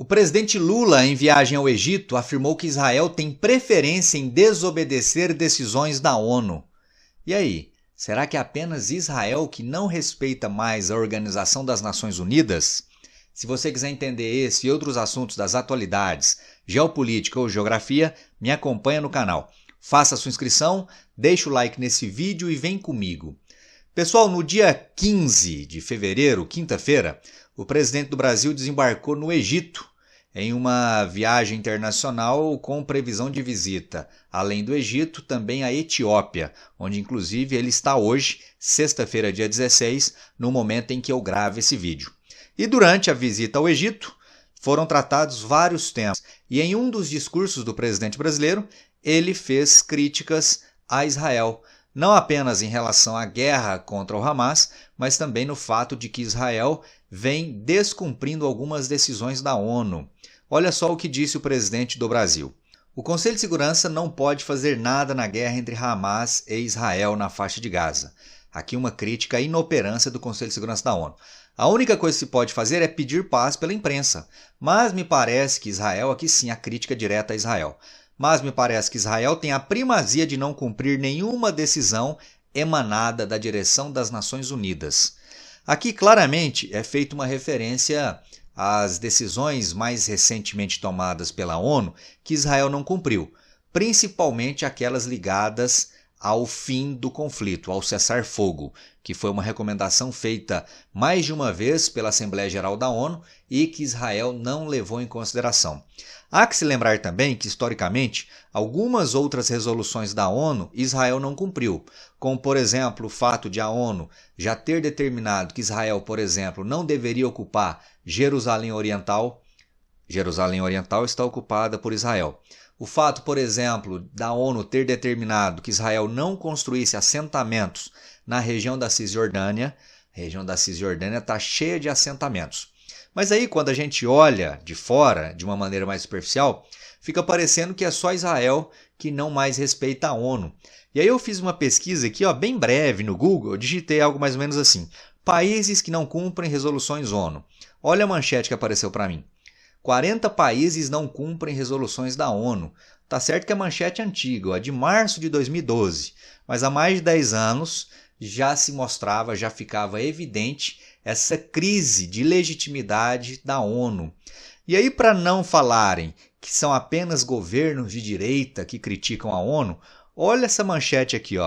O presidente Lula, em viagem ao Egito, afirmou que Israel tem preferência em desobedecer decisões da ONU. E aí, será que é apenas Israel que não respeita mais a Organização das Nações Unidas? Se você quiser entender esse e outros assuntos das atualidades, geopolítica ou geografia, me acompanha no canal. Faça sua inscrição, deixa o like nesse vídeo e vem comigo. Pessoal, no dia 15 de fevereiro, quinta-feira, o presidente do Brasil desembarcou no Egito, em uma viagem internacional com previsão de visita, além do Egito, também a Etiópia, onde inclusive ele está hoje, sexta-feira, dia 16, no momento em que eu gravo esse vídeo. E durante a visita ao Egito, foram tratados vários temas, e em um dos discursos do presidente brasileiro, ele fez críticas a Israel, não apenas em relação à guerra contra o Hamas, mas também no fato de que Israel vem descumprindo algumas decisões da ONU. Olha só o que disse o presidente do Brasil. O Conselho de Segurança não pode fazer nada na guerra entre Hamas e Israel na faixa de Gaza. Aqui uma crítica à inoperância do Conselho de Segurança da ONU. A única coisa que se pode fazer é pedir paz pela imprensa. Mas me parece que Israel, aqui sim, a crítica direta a Israel. Mas me parece que Israel tem a primazia de não cumprir nenhuma decisão emanada da direção das Nações Unidas. Aqui claramente é feita uma referência às decisões mais recentemente tomadas pela ONU que Israel não cumpriu, principalmente aquelas ligadas ao fim do conflito, ao cessar-fogo, que foi uma recomendação feita mais de uma vez pela Assembleia Geral da ONU e que Israel não levou em consideração. Há que se lembrar também que, historicamente, algumas outras resoluções da ONU Israel não cumpriu, como, por exemplo, o fato de a ONU já ter determinado que Israel, por exemplo, não deveria ocupar Jerusalém Oriental. Jerusalém Oriental está ocupada por Israel. O fato, por exemplo, da ONU ter determinado que Israel não construísse assentamentos na região da Cisjordânia. A região da Cisjordânia está cheia de assentamentos. Mas aí, quando a gente olha de fora, de uma maneira mais superficial, fica parecendo que é só Israel que não mais respeita a ONU. E aí eu fiz uma pesquisa aqui, bem breve no Google, eu digitei algo mais ou menos assim: países que não cumprem resoluções ONU. Olha a manchete que apareceu para mim. 40 países não cumprem resoluções da ONU. Tá certo que a manchete é antiga, é de março de 2012, mas há mais de 10 anos já se mostrava, já ficava evidente essa crise de legitimidade da ONU. E aí, para não falarem que são apenas governos de direita que criticam a ONU, olha essa manchete aqui,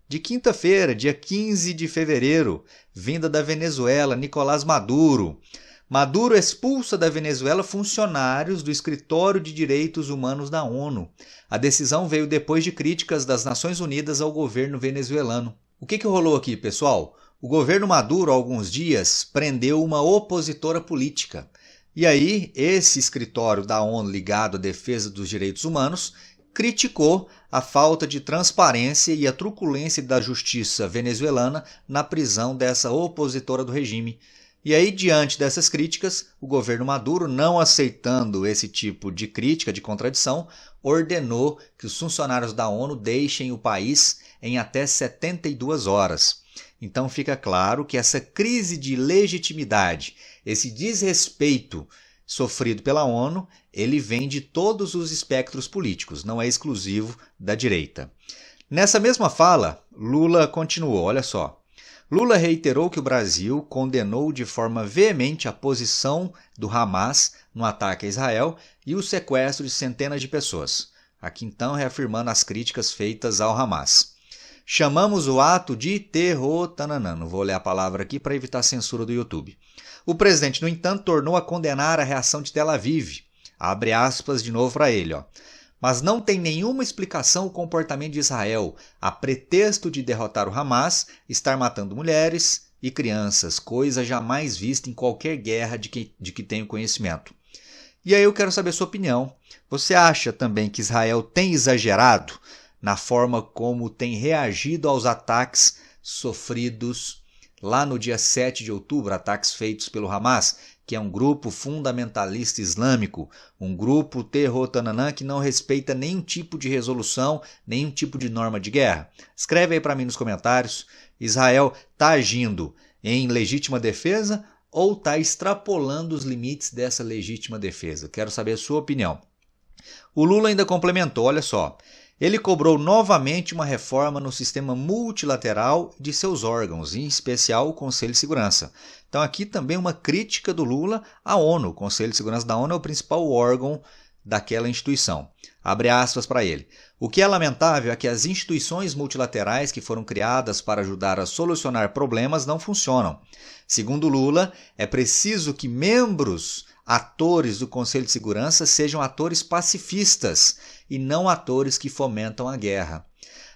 de quinta-feira, dia 15 de fevereiro, vinda da Venezuela, Nicolás Maduro. Maduro expulsa da Venezuela funcionários do Escritório de Direitos Humanos da ONU. A decisão veio depois de críticas das Nações Unidas ao governo venezuelano. O que rolou aqui, pessoal? O governo Maduro, há alguns dias, prendeu uma opositora política. E aí, esse escritório da ONU ligado à defesa dos direitos humanos criticou a falta de transparência e a truculência da justiça venezuelana na prisão dessa opositora do regime. E aí, diante dessas críticas, o governo Maduro, não aceitando esse tipo de crítica, de contradição, ordenou que os funcionários da ONU deixem o país em até 72 horas. Então fica claro que essa crise de legitimidade, esse desrespeito sofrido pela ONU, ele vem de todos os espectros políticos, não é exclusivo da direita. Nessa mesma fala, Lula continuou, olha só. Lula reiterou que o Brasil condenou de forma veemente a posição do Hamas no ataque a Israel e o sequestro de centenas de pessoas. Aqui então reafirmando as críticas feitas ao Hamas. Chamamos o ato de terror, não vou ler a palavra aqui para evitar a censura do YouTube. O presidente, no entanto, tornou a condenar a reação de Tel Aviv. Abre aspas de novo para ele, Mas não tem nenhuma explicação o comportamento de Israel, a pretexto de derrotar o Hamas, estar matando mulheres e crianças, coisa jamais vista em qualquer guerra de que tenho conhecimento. E aí eu quero saber a sua opinião. Você acha também que Israel tem exagerado na forma como tem reagido aos ataques sofridos lá no dia 7 de outubro, ataques feitos pelo Hamas, que é um grupo fundamentalista islâmico, um grupo terror que não respeita nenhum tipo de resolução, nenhum tipo de norma de guerra? Escreve aí para mim nos comentários. Israel está agindo em legítima defesa ou está extrapolando os limites dessa legítima defesa? Quero saber a sua opinião. O Lula ainda complementou, olha só, ele cobrou novamente uma reforma no sistema multilateral de seus órgãos, em especial o Conselho de Segurança. Então aqui também uma crítica do Lula à ONU. O Conselho de Segurança da ONU é o principal órgão daquela instituição. Abre aspas para ele. O que é lamentável é que as instituições multilaterais que foram criadas para ajudar a solucionar problemas não funcionam. Segundo Lula, é preciso que atores do Conselho de Segurança sejam atores pacifistas e não atores que fomentam a guerra.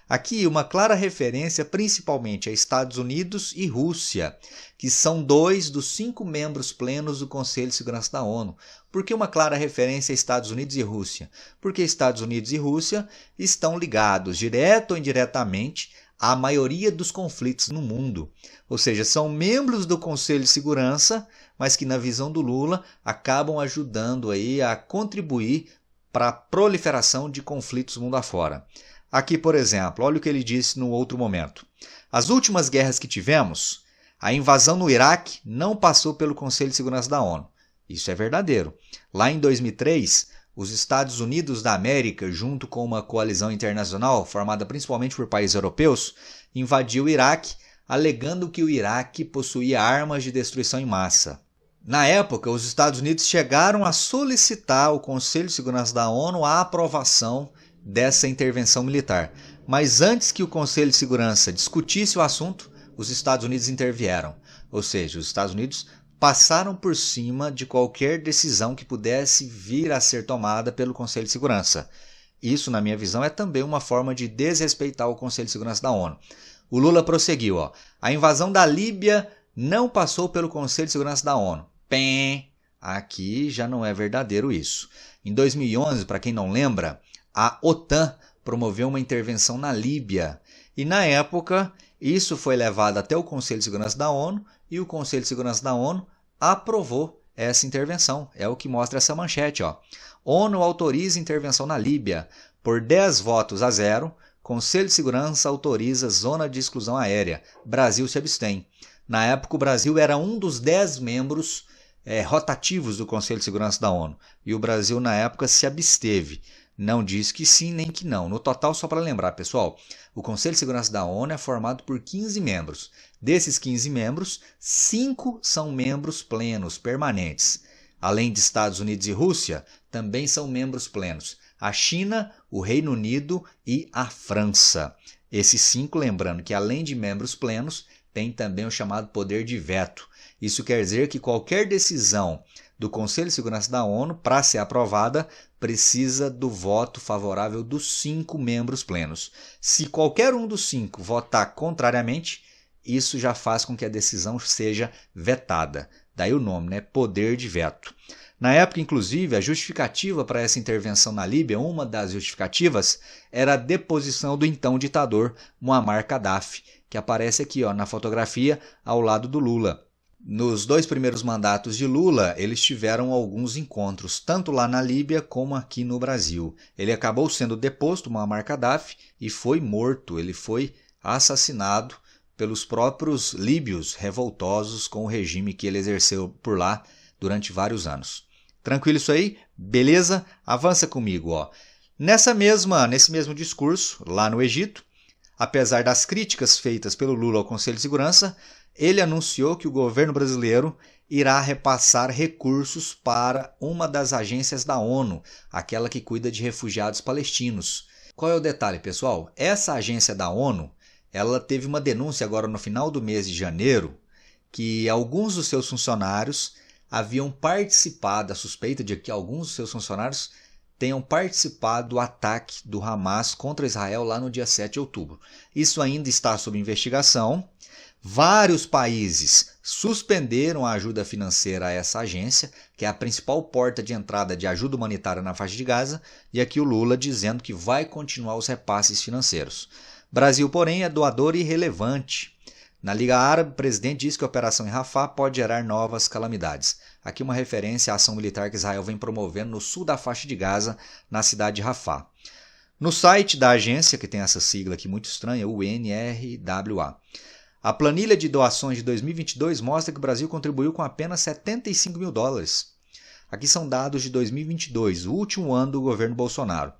Aqui uma clara referência principalmente a Estados Unidos e Rússia, que são 2 dos 5 membros plenos do Conselho de Segurança da ONU. Por que uma clara referência a Estados Unidos e Rússia? Porque Estados Unidos e Rússia estão ligados, direto ou indiretamente, à maioria dos conflitos no mundo. Ou seja, são membros do Conselho de Segurança, mas que na visão do Lula acabam ajudando aí a contribuir para a proliferação de conflitos mundo afora. Aqui, por exemplo, olha o que ele disse no outro momento. As últimas guerras que tivemos, a invasão no Iraque não passou pelo Conselho de Segurança da ONU. Isso é verdadeiro. Lá em 2003, os Estados Unidos da América, junto com uma coalizão internacional formada principalmente por países europeus, invadiu o Iraque, alegando que o Iraque possuía armas de destruição em massa. Na época, os Estados Unidos chegaram a solicitar ao Conselho de Segurança da ONU a aprovação dessa intervenção militar. Mas antes que o Conselho de Segurança discutisse o assunto, os Estados Unidos intervieram. Ou seja, os Estados Unidos passaram por cima de qualquer decisão que pudesse vir a ser tomada pelo Conselho de Segurança. Isso, na minha visão, é também uma forma de desrespeitar o Conselho de Segurança da ONU. O Lula prosseguiu. A invasão da Líbia não passou pelo Conselho de Segurança da ONU. Aqui já não é verdadeiro isso. Em 2011, para quem não lembra, a OTAN promoveu uma intervenção na Líbia. E na época, isso foi levado até o Conselho de Segurança da ONU e o Conselho de Segurança da ONU aprovou essa intervenção. É o que mostra essa manchete. ONU autoriza intervenção na Líbia. Por 10 votos a 0, Conselho de Segurança autoriza zona de exclusão aérea. Brasil se abstém. Na época, o Brasil era um dos 10 membros rotativos do Conselho de Segurança da ONU. E o Brasil, na época, se absteve. Não diz que sim nem que não. No total, só para lembrar, pessoal, o Conselho de Segurança da ONU é formado por 15 membros. Desses 15 membros, 5 são membros plenos, permanentes. Além de Estados Unidos e Rússia, também são membros plenos. A China, o Reino Unido e a França. Esses 5, lembrando que além de membros plenos, tem também o chamado poder de veto. Isso quer dizer que qualquer decisão do Conselho de Segurança da ONU, para ser aprovada, precisa do voto favorável dos 5 membros plenos. Se qualquer um dos 5 votar contrariamente, isso já faz com que a decisão seja vetada. Daí o nome, poder de veto. Na época, inclusive, a justificativa para essa intervenção na Líbia, uma das justificativas, era a deposição do então ditador Muammar Gaddafi, que aparece aqui na fotografia ao lado do Lula. Nos 2 primeiros mandatos de Lula, eles tiveram alguns encontros, tanto lá na Líbia como aqui no Brasil. Ele acabou sendo deposto, Muammar Gaddafi, e foi morto. Ele foi assassinado pelos próprios líbios revoltosos com o regime que ele exerceu por lá durante vários anos. Tranquilo isso aí? Beleza? Avança comigo. Nesse mesmo discurso, lá no Egito, apesar das críticas feitas pelo Lula ao Conselho de Segurança, ele anunciou que o governo brasileiro irá repassar recursos para uma das agências da ONU, aquela que cuida de refugiados palestinos. Qual é o detalhe, pessoal? Essa agência da ONU, ela teve uma denúncia agora no final do mês de janeiro, que alguns dos seus funcionários haviam participado, a suspeita de que alguns dos seus funcionários tenham participado do ataque do Hamas contra Israel lá no dia 7 de outubro. Isso ainda está sob investigação. Vários países suspenderam a ajuda financeira a essa agência, que é a principal porta de entrada de ajuda humanitária na faixa de Gaza, e aqui o Lula dizendo que vai continuar os repasses financeiros. Brasil, porém, é doador irrelevante. Na Liga Árabe, o presidente diz que a operação em Rafah pode gerar novas calamidades. Aqui uma referência à ação militar que Israel vem promovendo no sul da faixa de Gaza, na cidade de Rafah. No site da agência, que tem essa sigla aqui muito estranha, UNRWA, A planilha de doações de 2022 mostra que o Brasil contribuiu com apenas 75 mil dólares. Aqui são dados de 2022, o último ano do governo Bolsonaro.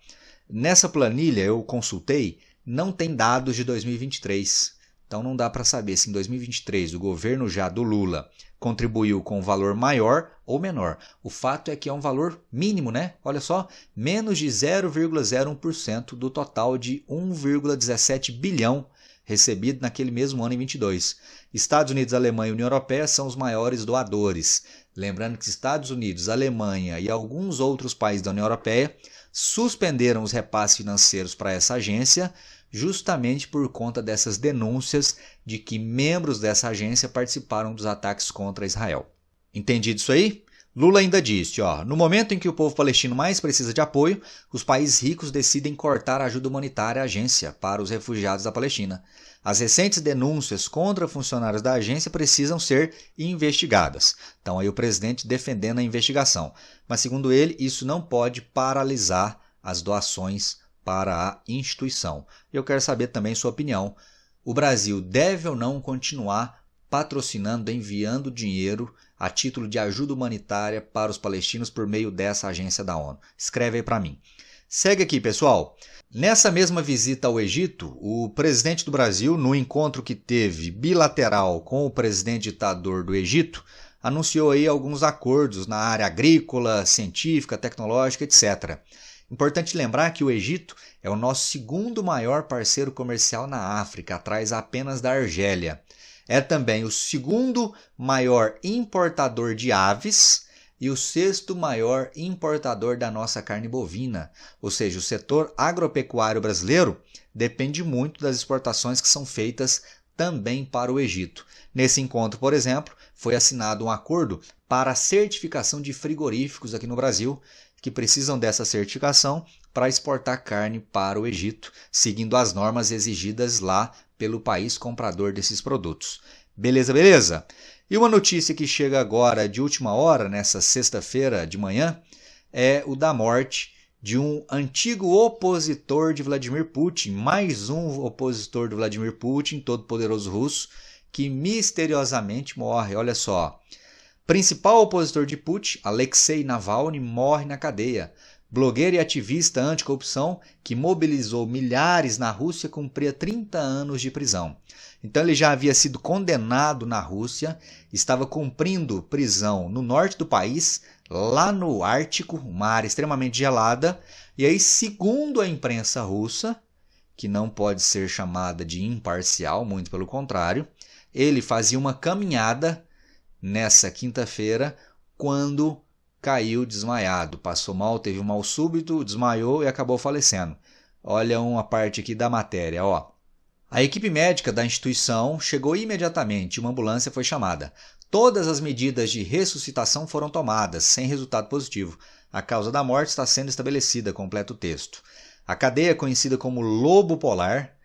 Nessa planilha eu consultei, não tem dados de 2023. Então não dá para saber se em 2023 o governo já do Lula contribuiu com um valor maior ou menor. O fato é que é um valor mínimo, né? Olha só, menos de 0,01% do total de 1,17 bilhão recebido naquele mesmo ano em 22. Estados Unidos, Alemanha e União Europeia são os maiores doadores. Lembrando que Estados Unidos, Alemanha e alguns outros países da União Europeia suspenderam os repasses financeiros para essa agência justamente por conta dessas denúncias de que membros dessa agência participaram dos ataques contra Israel. Entendido isso aí? Lula ainda disse, no momento em que o povo palestino mais precisa de apoio, os países ricos decidem cortar a ajuda humanitária à agência para os refugiados da Palestina. As recentes denúncias contra funcionários da agência precisam ser investigadas. Então aí o presidente defendendo a investigação. Mas segundo ele, isso não pode paralisar as doações para a instituição. Eu quero saber também sua opinião. O Brasil deve ou não continuar patrocinando, enviando dinheiro a título de ajuda humanitária para os palestinos por meio dessa agência da ONU? Escreve aí para mim. Segue aqui, pessoal. Nessa mesma visita ao Egito, o presidente do Brasil, no encontro que teve bilateral com o presidente ditador do Egito, anunciou aí alguns acordos na área agrícola, científica, tecnológica, etc. Importante lembrar que o Egito é o nosso segundo maior parceiro comercial na África, atrás apenas da Argélia. É também o segundo maior importador de aves e o sexto maior importador da nossa carne bovina. Ou seja, o setor agropecuário brasileiro depende muito das exportações que são feitas também para o Egito. Nesse encontro, por exemplo, foi assinado um acordo para a certificação de frigoríficos aqui no Brasil, que precisam dessa certificação para exportar carne para o Egito, seguindo as normas exigidas lá pelo país comprador desses produtos. Beleza, beleza? E uma notícia que chega agora de última hora, nessa sexta-feira de manhã, é o da morte de um antigo opositor de Vladimir Putin, mais um opositor de Vladimir Putin, todo-poderoso russo, que misteriosamente morre. Olha só. Principal opositor de Putin, Alexei Navalny, morre na cadeia. Blogueiro e ativista anticorrupção que mobilizou milhares na Rússia cumpria 30 anos de prisão. Então ele já havia sido condenado na Rússia, estava cumprindo prisão no norte do país, lá no Ártico, uma área extremamente gelada, e aí, segundo a imprensa russa, que não pode ser chamada de imparcial, muito pelo contrário, ele fazia uma caminhada nessa quinta-feira quando caiu desmaiado, passou mal, teve um mal súbito, desmaiou e acabou falecendo. Olha uma parte aqui da matéria, ó. A equipe médica da instituição chegou imediatamente e uma ambulância foi chamada. Todas as medidas de ressuscitação foram tomadas, sem resultado positivo. A causa da morte está sendo estabelecida, completa o texto. A cadeia, conhecida como Lobo Polar,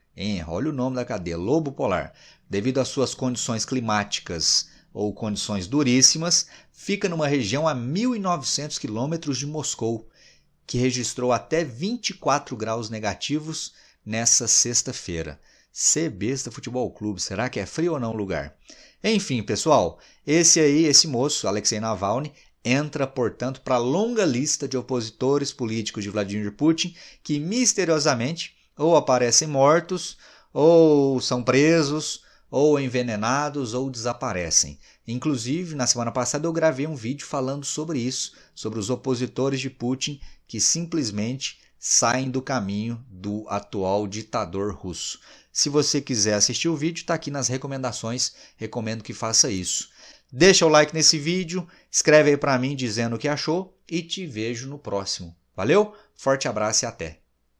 olha o nome da cadeia, Lobo Polar, devido às suas condições climáticas ou condições duríssimas, fica numa região a 1.900 quilômetros de Moscou, que registrou até 24 graus negativos nessa sexta-feira. Besta Futebol Clube, será que é frio ou não o lugar? Enfim, pessoal, esse moço, Alexei Navalny, entra, portanto, para a longa lista de opositores políticos de Vladimir Putin que misteriosamente ou aparecem mortos, ou são presos, ou envenenados, ou desaparecem. Inclusive, na semana passada eu gravei um vídeo falando sobre isso, sobre os opositores de Putin que simplesmente saem do caminho do atual ditador russo. Se você quiser assistir o vídeo, está aqui nas recomendações, recomendo que faça isso. Deixa o like nesse vídeo, escreve aí para mim dizendo o que achou e te vejo no próximo. Valeu? Forte abraço e até!